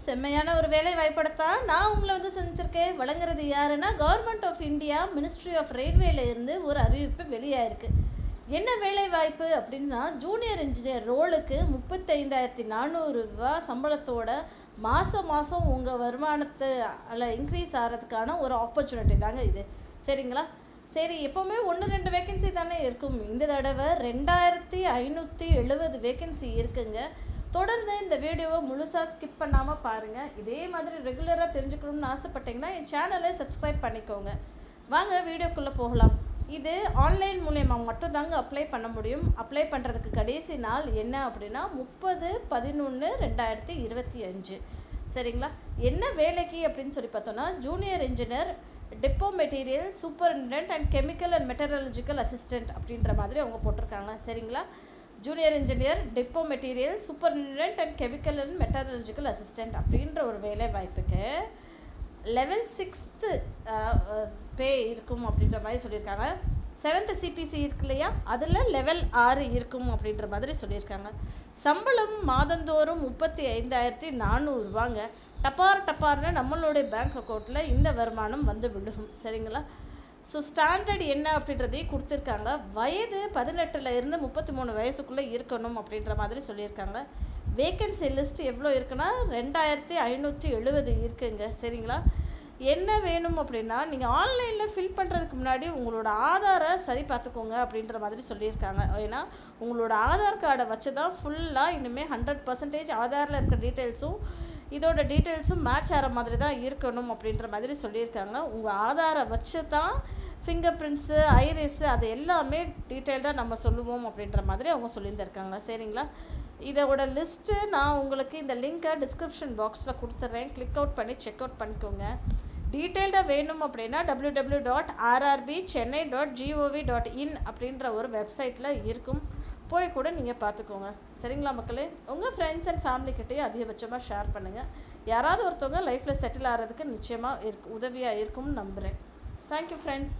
செம்மையான ஒரு வேலை வாய்ப்படுத்தான் நான் உங்களை வந்து செஞ்சுருக்கேன். வழங்குறது யாருன்னா government of India ministry of ரயில்வேல இருந்து ஒரு அறிவிப்பு வெளியாயிருக்கு. என்ன வேலை வாய்ப்பு அப்படின்னா ஜூனியர் இன்ஜினியர் ரோலுக்கு 35,400 ரூபா சம்பளத்தோட மாதம் உங்கள் வருமானத்தை அதில் இன்க்ரீஸ் ஆகிறதுக்கான ஒரு ஆப்பர்ச்சுனிட்டி தாங்க இது. சரிங்களா? சரி, எப்போவுமே 1-2 வேக்கன்சி தானே இருக்கும். இந்த தடவை 2,570 வேக்கன்சி இருக்குங்க. தொடர்ந்து இந்த வீடியோவை முழுசாக ஸ்கிப் பண்ணாமல் பாருங்கள். இதே மாதிரி ரெகுலராக தெரிஞ்சுக்கணும்னு ஆசைப்பட்டீங்கன்னா என் சேனலை சப்ஸ்கிரைப் பண்ணிக்கோங்க. வாங்க வீடியோக்குள்ளே போகலாம். இது ஆன்லைன் மூலயமா மட்டும்தாங்க அப்ளை பண்ண முடியும். அப்ளை பண்ணுறதுக்கு கடைசி நாள் என்ன அப்படின்னா 30/11/2025. சரிங்களா? என்ன வேலைக்கு அப்படின்னு சொல்லி பார்த்தோன்னா junior engineer depot material superintendent and chemical and metallurgical assistant அப்படின்ற மாதிரி அவங்க போட்டிருக்காங்க. சரிங்களா? Junior engineer depot material superintendent and chemical and metallurgical assistant அப்படின்ற ஒரு வேலை வாய்ப்புக்கு லெவல் 6th பே இருக்கும் அப்படின்ற மாதிரி சொல்லியிருக்காங்க. 7th CPC இருக்கு இல்லையா, அதில் லெவல் 6 இருக்கும் அப்படின்ற மாதிரி சொல்லியிருக்காங்க. சம்பளம் மாதந்தோறும் 35,400 ரூபாங்க. டப்பார்னு நம்மளுடைய பேங்க் அக்கௌண்ட்டில் இந்த வருமானம் வந்து விழுகும். சரிங்களா? ஸோ ஸ்டாண்டர்ட் என்ன அப்படின்றதையும் கொடுத்துருக்காங்க. வயது 18 இருந்து 33 வயசுக்குள்ளே இருக்கணும் அப்படின்ற மாதிரி சொல்லியிருக்காங்க. வேக்கன்சி லிஸ்ட் எவ்வளோ இருக்குன்னா 2,570 இருக்குங்க. சரிங்களா? என்ன வேணும் அப்படின்னா நீங்கள் ஆன்லைனில் ஃபில் பண்ணுறதுக்கு முன்னாடி உங்களோட ஆதாரை சரி பார்த்துக்கோங்க அப்படின்ற மாதிரி சொல்லியிருக்காங்க. ஏன்னா உங்களோட ஆதார் கார்டை வச்சு தான் ஃபுல்லாக இனிமேல் 100% ஆதாரில் இருக்க டீட்டெயில்ஸும் இதோட டீட்டெயில்ஸும் மேட்ச் ஆகிற மாதிரி தான் இருக்கணும் அப்படின்ற மாதிரி சொல்லியிருக்காங்க. உங்கள் ஆதாரை வச்சு தான் ஃபிங்கர் பிரிண்ட்ஸு ஐரிஸு அது எல்லாமே டீட்டெயில்டாக நம்ம சொல்லுவோம் அப்படின்ற மாதிரி அவங்க சொல்லியிருந்திருக்காங்க. சரிங்களா? இதோட லிஸ்ட்டு நான் உங்களுக்கு இந்த லிங்க்கை டிஸ்கிரிப்ஷன் பாக்ஸில் கொடுத்துட்றேன். கிளிக் அவுட் பண்ணி செக் அவுட் பண்ணிக்கோங்க. டீட்டெயில்டாக வேணும் அப்படின்னா www.rrbchennai.gov.in அப்படின்ற ஒரு வெப்சைட்டில் இருக்கும். போய் கூட நீங்கள் பார்த்துக்கோங்க. சரிங்களா மக்களே? உங்கள் ஃப்ரெண்ட்ஸ் அண்ட் ஃபேமிலிக்கிட்டேயும் அதிகபட்சமாக ஷேர் பண்ணுங்கள். யாராவது ஒருத்தவங்க லைஃப்பில் செட்டில் ஆகிறதுக்கு நிச்சயமாக உதவியாக இருக்கும்னு நம்புகிறேன். Thank you friends.